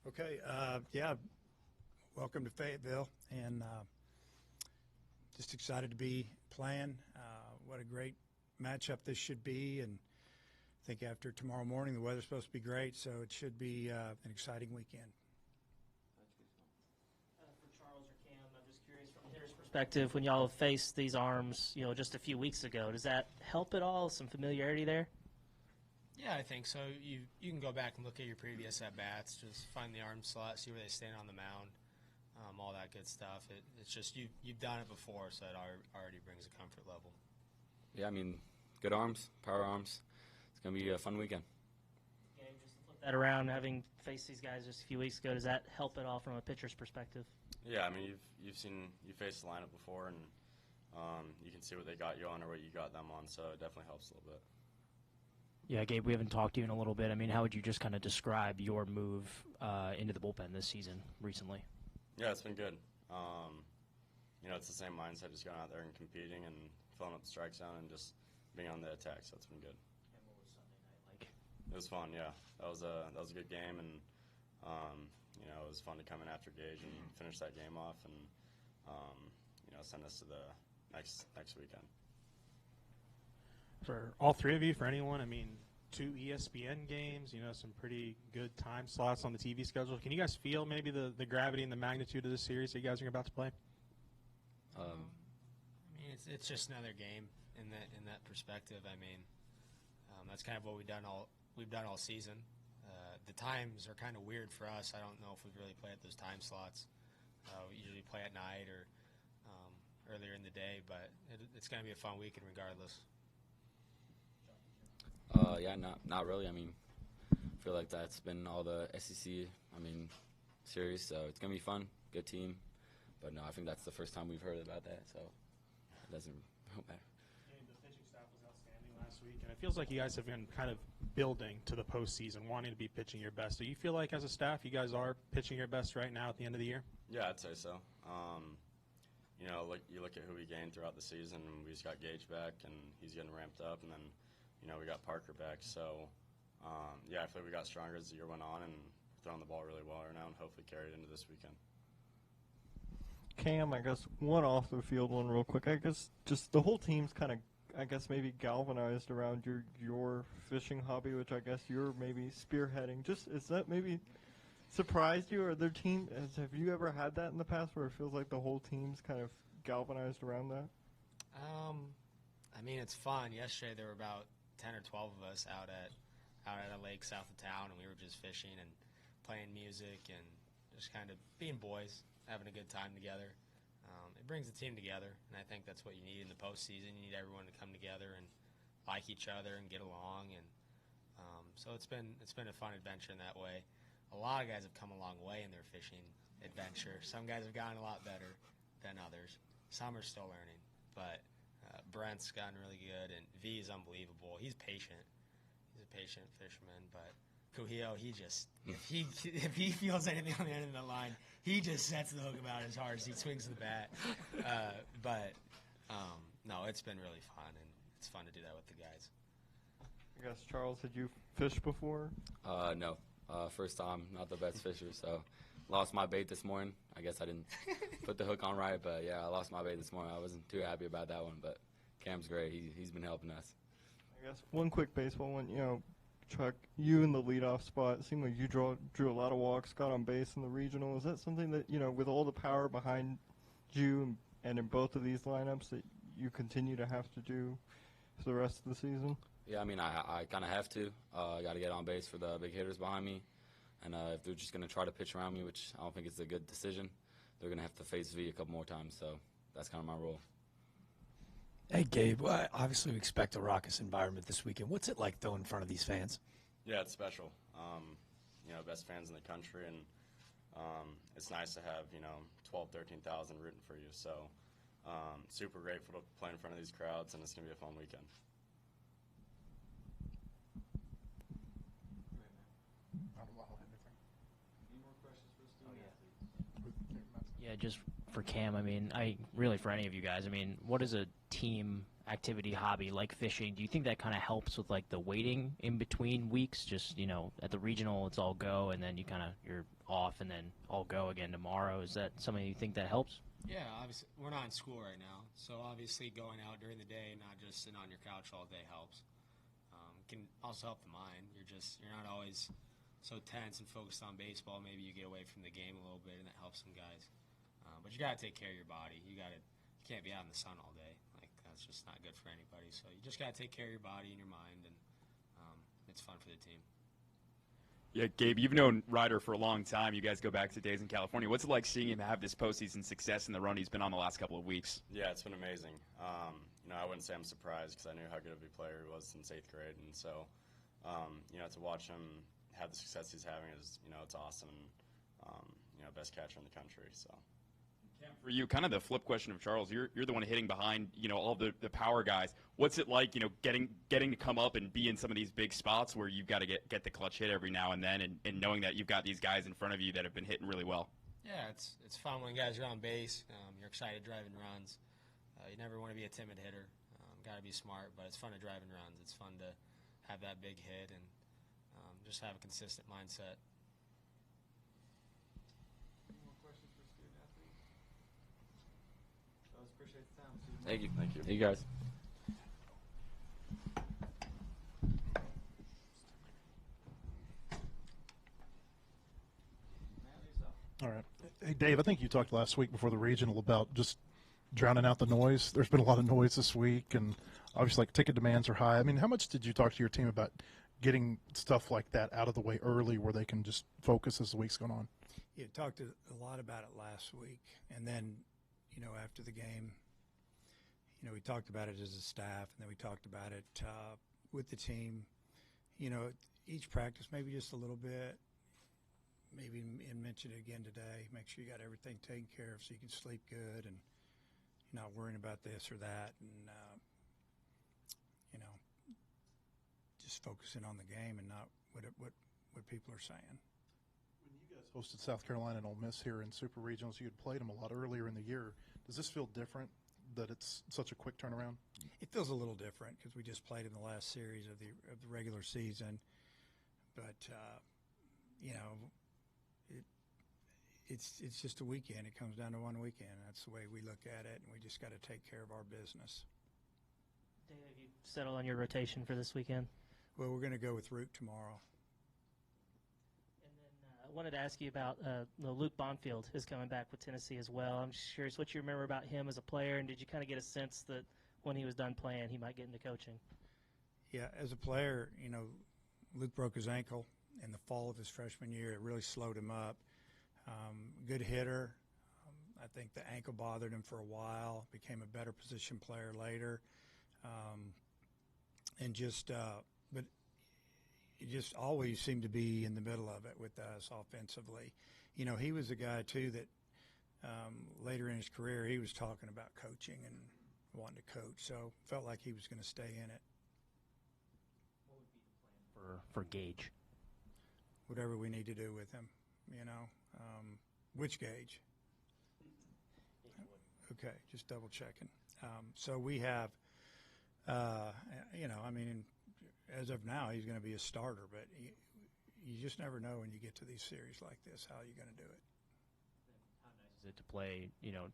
Okay, yeah, welcome to Fayetteville, and just excited to be playing. What a great matchup this should be, and I think after tomorrow morning the weather's supposed to be great, so it should be an exciting weekend. For Charles or Cam, I'm just curious from a hitter's perspective, when y'all faced these arms, just a few weeks ago, does that help at all? Some familiarity there? Yeah, I think so. You can go back and look at your previous at-bats, just find the arm slot, see where they stand on the mound, all that good stuff. It's just you've done it before, so it already brings a comfort level. Yeah, I mean, good arms, power arms. It's going to be a fun weekend. Gabe, just to flip that around, having faced these guys just a few weeks ago, does that help at all from a pitcher's perspective? Yeah, I mean, you faced the lineup before, and you can see what they got you on or what you got them on, so it definitely helps a little bit. Yeah, Gabe, we haven't talked to you in a little bit. I mean, how would you just kind of describe your move into the bullpen this season recently? Yeah, it's been good. It's the same mindset, just going out there and competing and filling up the strike zone and just being on the attack, so it's been good. And what was Sunday night like? It was fun, yeah. That was a good game, and it was fun to come in after Gage and finish that game off, and send us to the next weekend. For all three of you, for anyone, I mean, 2 ESPN games, some pretty good time slots on the TV schedule. Can you guys feel maybe the gravity and the magnitude of this series that you guys are about to play? I mean, it's just another game in that perspective. I mean, that's kind of what we've done all season. The times are kind of weird for us. I don't know if we really play at those time slots. We usually play at night or earlier in the day, but it's going to be a fun weekend regardless. Yeah, not really. I mean, I feel like that's been all the SEC, series, so it's going to be fun, good team. But no, I think that's the first time we've heard about that, so it doesn't matter. The pitching staff was outstanding last week, and it feels like you guys have been kind of building to the postseason, wanting to be pitching your best. Do you feel like as a staff you guys are pitching your best right now at the end of the year? Yeah, I'd say so. You look at who we gained throughout the season, and we just got Gage back, and he's getting ramped up, and then we got Parker back. So, I feel like we got stronger as the year went on and throwing the ball really well right now and hopefully carry it into this weekend. Cam, I guess one off the field one real quick. I guess just the whole team's kind of, maybe galvanized around your fishing hobby, which I guess you're maybe spearheading. Just is that maybe surprised you or their team? Have you ever had that in the past where it feels like the whole team's kind of galvanized around that? I mean, it's fun. Yesterday there were about 10 or 12 of us out at a lake south of town, and we were just fishing and playing music and just kind of being boys, having a good time together. It brings the team together, and I think that's what you need in the postseason. You need everyone to come together and like each other and get along, and so it's been a fun adventure in that way. A lot of guys have come a long way in their fishing adventure. Some guys have gotten a lot better than others. Some are still learning, but Brent's gotten really good, and V is unbelievable. He's patient. He's a patient fisherman, but Kozeal, if he feels anything on the end of the line, he just sets the hook about as hard as he swings the bat. No, it's been really fun, and it's fun to do that with the guys. I guess, Charles, had you fished before? No. First time, not the best fisher, so lost my bait this morning. I guess I didn't put the hook on right, but yeah, I lost my bait this morning. I wasn't too happy about that one, but Cam's great. He's been helping us. I guess one quick baseball one, Chuck, you in the leadoff spot, it seemed like you drew a lot of walks, got on base in the regional. Is that something that, with all the power behind you and in both of these lineups that you continue to have to do for the rest of the season? Yeah, I mean, I kind of have to. I got to get on base for the big hitters behind me. And if they're just going to try to pitch around me, which I don't think it's a good decision, they're going to have to face V a couple more times. So that's kind of my role. Hey, Gabe, obviously we expect a raucous environment this weekend. What's it like, though, in front of these fans? Yeah, it's special. Best fans in the country, and it's nice to have, 12, 13,000 rooting for you. So super grateful to play in front of these crowds, and it's going to be a fun weekend. Yeah, just for Cam, for any of you guys, what does a team activity, hobby like fishing, do you think that kind of helps with like the waiting in between weeks? Just, you know, at the regional it's all go and then you're off and then all go again tomorrow. Is that something you think that helps? Yeah, obviously we're not in school right now, so obviously going out during the day, not just sitting on your couch all day, helps. Can also help the mind. You're not always so tense and focused on baseball. Maybe you get away from the game a little bit, and that helps some guys. But you gotta take care of your body. You can't be out in the sun all day. Like that's just not good for anybody. So you just gotta take care of your body and your mind, and it's fun for the team. Yeah, Gabe, you've known Ryder for a long time. You guys go back to days in California. What's it like seeing him have this postseason success and the run he's been on the last couple of weeks? Yeah, it's been amazing. I wouldn't say I'm surprised because I knew how good of a player he was since 8th grade, and so to watch him have the success he's having is it's awesome. And best catcher in the country. So. For you, kind of the flip question of Charles, you're the one hitting behind, all the power guys. What's it like, getting to come up and be in some of these big spots where you've got to get the clutch hit every now and then, and knowing that you've got these guys in front of you that have been hitting really well? Yeah, it's fun when guys are on base. You're excited driving runs. You never want to be a timid hitter. Got to be smart, but it's fun to drive in runs. It's fun to have that big hit and just have a consistent mindset. Appreciate the time. Thank you. Thank you. Thank you, guys. All right. Hey, Dave, I think you talked last week before the regional about just drowning out the noise. There's been a lot of noise this week, and obviously, like, ticket demands are high. I mean, how much did you talk to your team about getting stuff like that out of the way early where they can just focus as the week's going on? Yeah, talked a lot about it last week, and then, after the game, we talked about it as a staff, and then we talked about it with the team. Each practice, maybe just a little bit, maybe and mention it again today. Make sure you got everything taken care of so you can sleep good and you're not worrying about this or that, and just focusing on the game and not what people are saying. When you guys hosted South Carolina and Ole Miss here in Super Regionals, you had played them a lot earlier in the year. Does this feel different that it's such a quick turnaround? It feels a little different because we just played in the last series of the regular season, but it's just a weekend. It comes down to one weekend. That's the way we look at it, and we just got to take care of our business. Dave, have you settled on your rotation for this weekend? Well, we're going to go with Root tomorrow. And then I wanted to ask you about Luke Bonfield is coming back with Tennessee as well. I'm just curious what you remember about him as a player, and did you kind of get a sense that when he was done playing, he might get into coaching? Yeah, as a player, Luke broke his ankle in the fall of his freshman year. It really slowed him up. Good hitter. I think the ankle bothered him for a while, became a better position player later. But he just always seemed to be in the middle of it with us offensively. He was a guy, too, that later in his career he was talking about coaching and wanting to coach. So felt like he was going to stay in it. What would be the plan for Gage? Whatever we need to do with him, Which Gage? Okay, just double checking. So we have, as of now, he's going to be a starter, but you just never know when you get to these series like this how you're going to do it. How nice is it to play,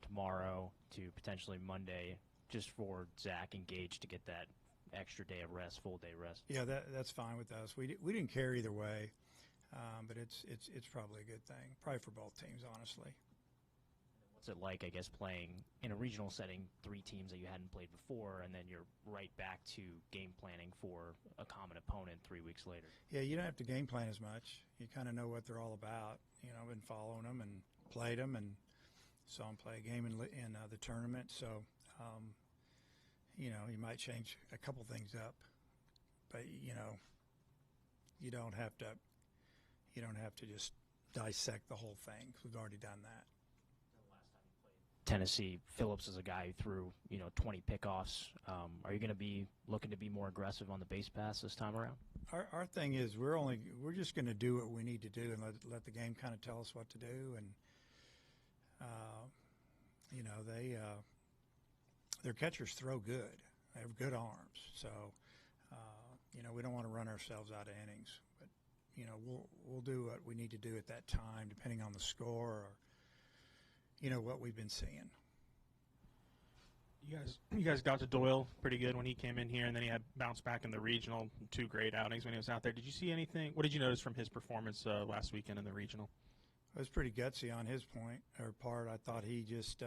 tomorrow to potentially Monday, just for Zach and Gage to get that extra day of rest, full day rest? Yeah, that's fine with us. We didn't care either way, but it's probably a good thing, probably for both teams, honestly. What's it like, I guess, playing in a regional setting, 3 teams that you hadn't played before, and then you're right back to game planning for a common opponent 3 weeks later? Yeah, you don't have to game plan as much. You kind of know what they're all about. I've been following them and played them and saw them play a game in the tournament. So, you might change a couple things up, but you don't have to just dissect the whole thing because we've already done that. Tennessee, Phillips is a guy who threw 20 pickoffs. Are you going to be looking to be more aggressive on the base pass this time around? Our thing is we're just going to do what we need to do and let the game kind of tell us what to do. And their catchers throw good. They have good arms. So, we don't want to run ourselves out of innings. But, we'll do what we need to do at that time, depending on the score or, what we've been seeing. You guys got to Doyle pretty good when he came in here, and then he had bounced back in the regional. 2 great outings when he was out there. Did you see anything? What did you notice from his performance last weekend in the regional? It was pretty gutsy on his part. I thought he just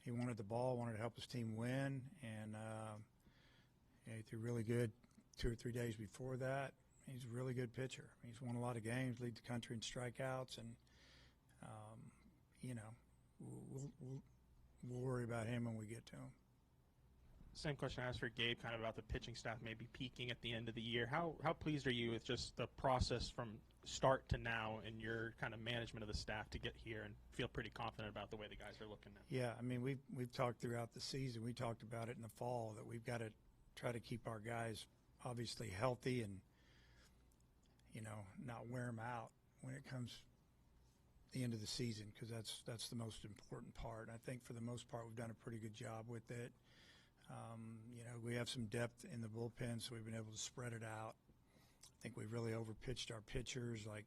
he wanted the ball, wanted to help his team win, and he threw really good 2 or 3 days before that. He's a really good pitcher. He's won a lot of games, lead the country in strikeouts, and we'll worry about him when we get to him. Same question I asked for Gabe, kind of about the pitching staff maybe peaking at the end of the year. How pleased are you with just the process from start to now and your kind of management of the staff to get here and feel pretty confident about the way the guys are looking now? Yeah, I mean, we've talked throughout the season. We talked about it in the fall that we've got to try to keep our guys obviously healthy and, not wear them out when it comes the end of the season, because that's the most important part. I think for the most part we've done a pretty good job with it. We have some depth in the bullpen, so we've been able to spread it out. I think we really overpitched our pitchers, like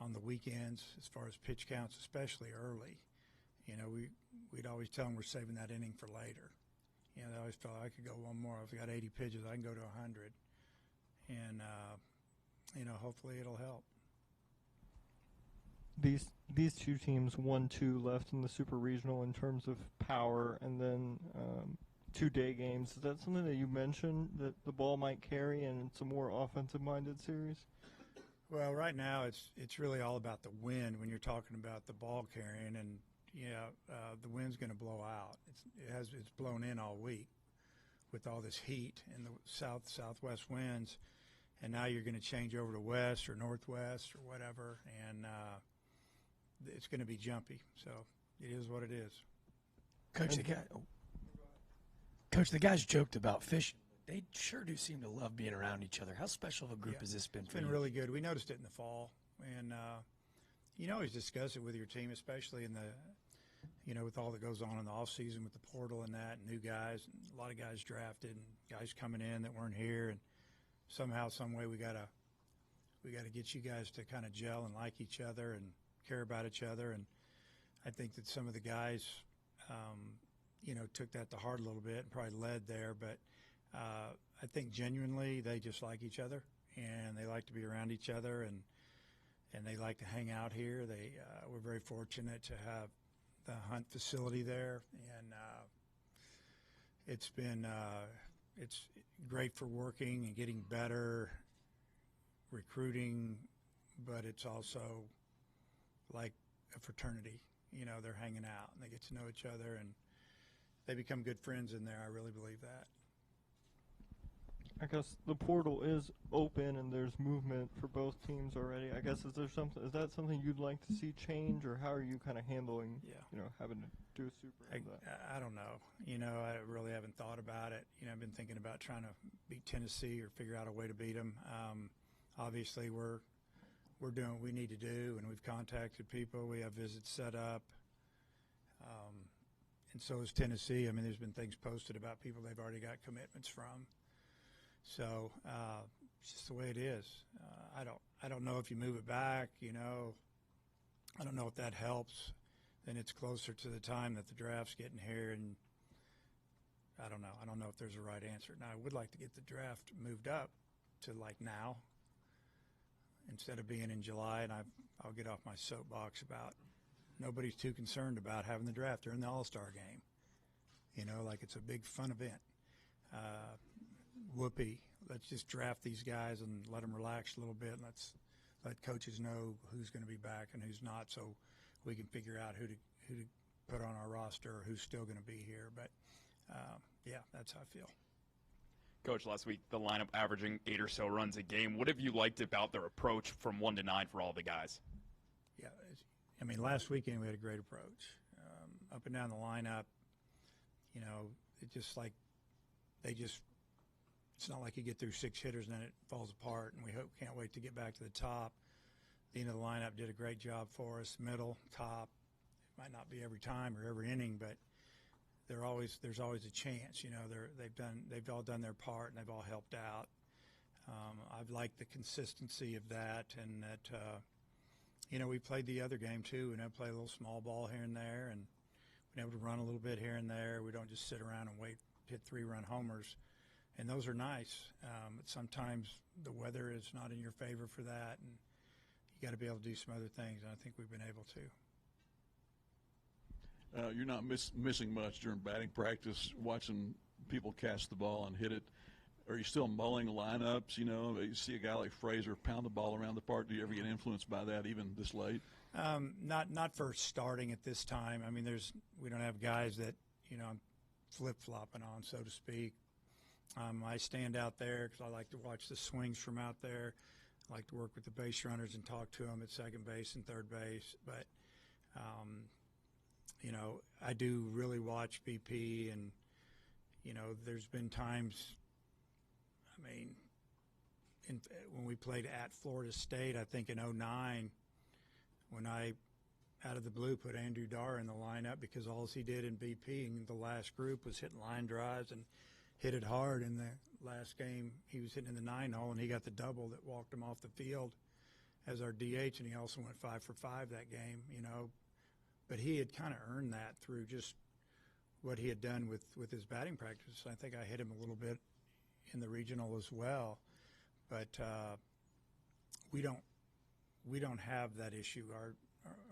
on the weekends, as far as pitch counts, especially early. We'd always tell them we're saving that inning for later. They always felt I could go one more. If I got 80 pitches, I can go to 100. And, hopefully it'll help. These 2 teams, 1-2 left in the Super Regional in terms of power, and then 2 day games. Is that something that you mentioned that the ball might carry, and it's a more offensive-minded series? Well, right now it's really all about the wind when you're talking about the ball carrying, and the wind's going to blow out. It's blown in all week with all this heat and the southwest winds, and now you're going to change over to west or northwest or whatever, and it's going to be jumpy. So it is what it is. Coach, the guys joked about fishing. They sure do seem to love being around each other. How special of a group has this been for you? It's been really good. We noticed it in the fall, and you always discuss it with your team, especially in the with all that goes on in the off season with the portal and that, and new guys, and a lot of guys drafted, and guys coming in that weren't here, and somehow, some way, we gotta get you guys to kind of gel and like each other and care about each other, and I think that some of the guys, took that to heart a little bit and probably led there, but I think genuinely they just like each other, and they like to be around each other, and they like to hang out here. We're very fortunate to have the hunt facility there, and it's great for working and getting better, recruiting, but it's also like a fraternity. They're hanging out and they get to know each other, and they become good friends in there. I really believe that. I guess the portal is open and there's movement for both teams already. I guess is that something you'd like to see change, or how are you kind of handling having to do a super? I don't know. I really haven't thought about it. I've been thinking about trying to beat Tennessee or figure out a way to beat them. Obviously, we're doing what we need to do, and we've contacted people. We have visits set up, and so is Tennessee. I mean, there's been things posted about people they've already got commitments from. So it's just the way it is. I don't know if you move it back. I don't know if that helps. Then it's closer to the time that the draft's getting here, and I don't know. I don't know if there's a right answer. Now, I would like to get the draft moved up to like now instead of being in July, and I'll get off my soapbox about nobody's too concerned about having the draft during the All-Star game. Like it's a big fun event. Whoopee, let's just draft these guys and let them relax a little bit, and let's let coaches know who's going to be back and who's not, so we can figure out who to put on our roster or who's still going to be here. But that's how I feel. Coach, last week the lineup averaging 8 or so runs a game. What have you liked about their approach from 1 to 9 for all the guys? Yeah, last weekend we had a great approach. Up and down the lineup, it just like it's not like you get through 6 hitters and then it falls apart, and we can't wait to get back to the top. The end of the lineup did a great job for us, middle, top. It might not be every time or every inning, but there's always a chance. They've all done their part and they've all helped out. I've liked the consistency of that, and that we played the other game too. Play a little small ball here and there, and been able to run a little bit here and there. We don't just sit around and hit 3-run homers, and those are nice. But sometimes the weather is not in your favor for that, and you got to be able to do some other things. And I think we've been able to. You're not missing much during batting practice, watching people catch the ball and hit it. Are you still mulling lineups? You see a guy like Fraser pound the ball around the park. Do you ever get influenced by that, even this late? Not for starting at this time. I mean, we don't have guys that I'm flip-flopping on, so to speak. I stand out there because I like to watch the swings from out there. I like to work with the base runners and talk to them at second base and third base. But I do really watch BP, and there's been times. I mean, when we played at Florida State, I think in 2009, when I, out of the blue, put Andrew Dar in the lineup because all he did in BP in the last group was hitting line drives and hit it hard. In the last game, he was hitting in the 9-hole, and he got the double that walked him off the field as our DH, and he also went 5 for 5 that game, But he had kind of earned that through just what he had done with his batting practice. I think I hit him a little bit in the regional as well, but we don't have that issue.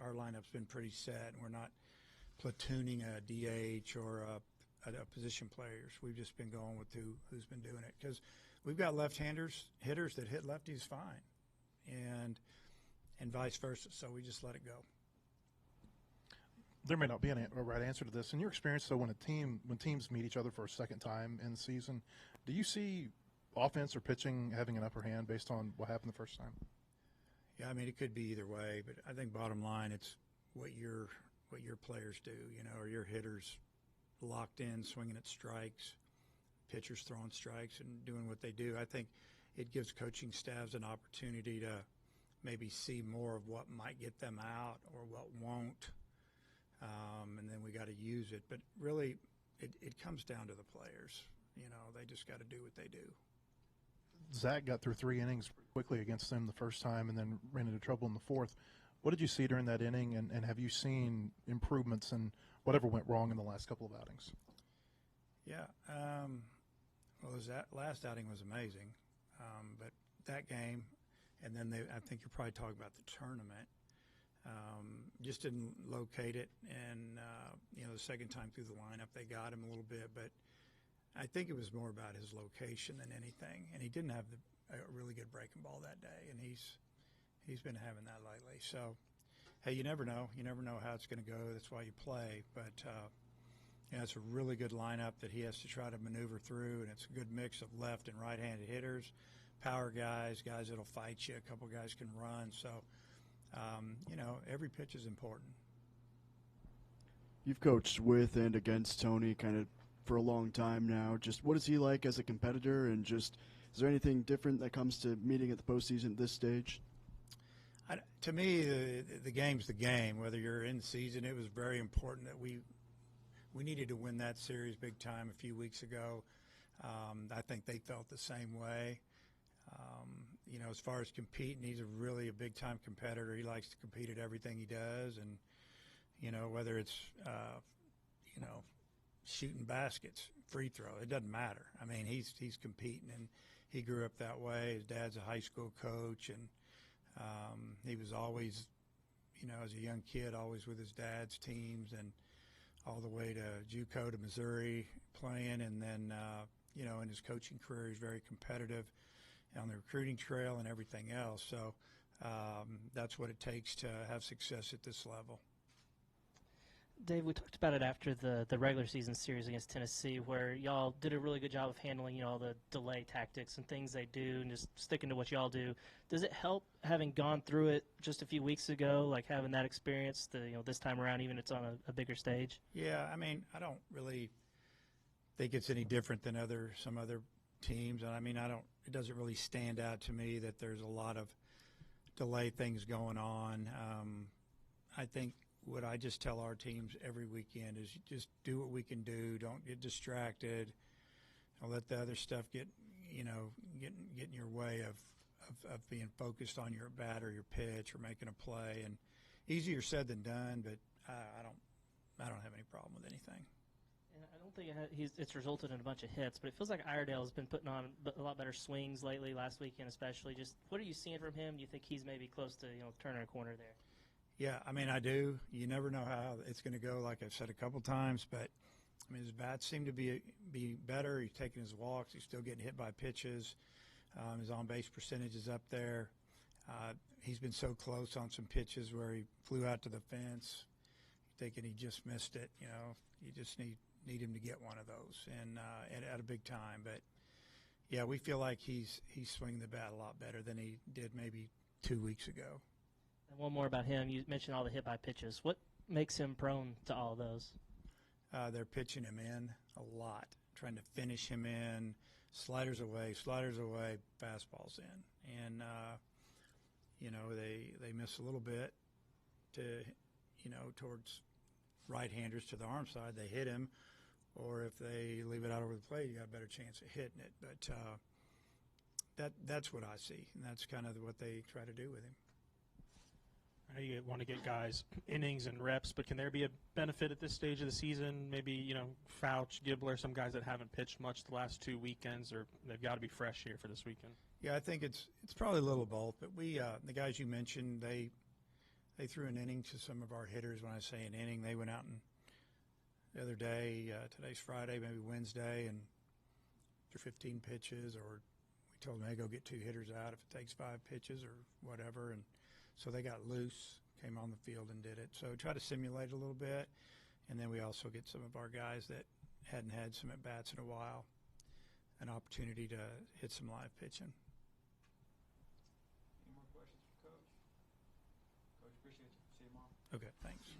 Our lineup's been pretty set, and we're not platooning a DH or a position players. We've just been going with who's been doing it, because we've got left-handers hitters that hit lefties fine, and vice versa. So we just let it go. There may not be a right answer to this. In your experience, though, when teams meet each other for a second time in the season, do you see offense or pitching having an upper hand based on what happened the first time? Yeah, I mean, it could be either way, but I think bottom line, it's what your players do, or your hitters locked in, swinging at strikes, pitchers throwing strikes and doing what they do. I think it gives coaching staffs an opportunity to maybe see more of what might get them out or what won't. And then we got to use it. But really, it comes down to the players. They just got to do what they do. Zach got through 3 innings quickly against them the first time and then ran into trouble in the fourth. What did you see during that inning, and have you seen improvements in whatever went wrong in the last couple of outings? Yeah. That last outing was amazing. But that game, and then I think you're probably talking about the tournament, just didn't locate it, and the second time through the lineup they got him a little bit, but I think it was more about his location than anything, and he didn't have a really good breaking ball that day, and he's been having that lately. So, hey, you never know how it's going to go. That's why you play, but it's a really good lineup that he has to try to maneuver through, and it's a good mix of left and right-handed hitters, power guys that'll fight you. A couple guys can run, so. Every pitch is important. You've coached with and against Tony kind of for a long time now. Just what is he like as a competitor, and just is there anything different that comes to meeting at the postseason at this stage? To me, the game's the game. Whether you're in season, it was very important that we needed to win that series big time a few weeks ago. I think they felt the same way. As far as competing, he's really a big-time competitor. He likes to compete at everything he does, and whether it's shooting baskets, free throw, it doesn't matter. I mean, he's competing, and he grew up that way. His dad's a high school coach, and he was always, as a young kid, always with his dad's teams, and all the way to JUCO to Missouri playing, and then in his coaching career, he's very competitive on the recruiting trail and everything else. So that's what it takes to have success at this level. Dave, we talked about it after the regular season series against Tennessee, where y'all did a really good job of handling, all the delay tactics and things they do and just sticking to what y'all do. Does it help having gone through it just a few weeks ago, like having that experience, this time around, even if it's on a bigger stage? Yeah, I mean, I don't really think it's any different than some other teams. And I mean, it doesn't really stand out to me that there's a lot of delay things going on. I think what I just tell our teams every weekend is just do what we can do. Don't get distracted. Don't let the other stuff get in your way of being focused on your bat or your pitch or making a play. And easier said than done, but I don't have any problem with anything. And I don't think it's resulted in a bunch of hits, but it feels like Iredale's been putting on a lot better swings lately, last weekend especially. Just what are you seeing from him? Do you think he's maybe close to turning a corner there? Yeah, I mean, I do. You never know how it's going to go, like I've said a couple times, but I mean, his bats seem to be better. He's taking his walks. He's still getting hit by pitches. His on-base percentage is up there. He's been so close on some pitches where he flew out to the fence, thinking he just missed it. You just need him to get one of those and at a big time. But yeah, we feel like he's swinging the bat a lot better than he did maybe 2 weeks ago. And one more about him. You mentioned all the hit by pitches. What makes him prone to all those? They're pitching him in a lot, trying to finish him in, sliders away, fastballs in. And, they miss a little bit to, towards right-handers to the arm side. They hit him, or if they leave it out over the plate, you got a better chance of hitting it. But that's what I see, and that's kind of what they try to do with him. I know you want to get guys innings and reps, but can there be a benefit at this stage of the season? Maybe, Fouch, Gibbler, some guys that haven't pitched much the last 2 weekends, or they've got to be fresh here for this weekend? Yeah, I think it's probably a little of both. But the guys you mentioned, they threw an inning to some of our hitters. When I say an inning, they went out and the other day, today's Friday, maybe Wednesday, and after 15 pitches, or we told them, hey, go get 2 hitters out if it takes 5 pitches or whatever, and so they got loose, came on the field and did it. So try to simulate a little bit. And then we also get some of our guys that hadn't had some at-bats in a while, an opportunity to hit some live pitching. Any more questions for Coach? Coach, appreciate you. See you tomorrow. Okay, thanks.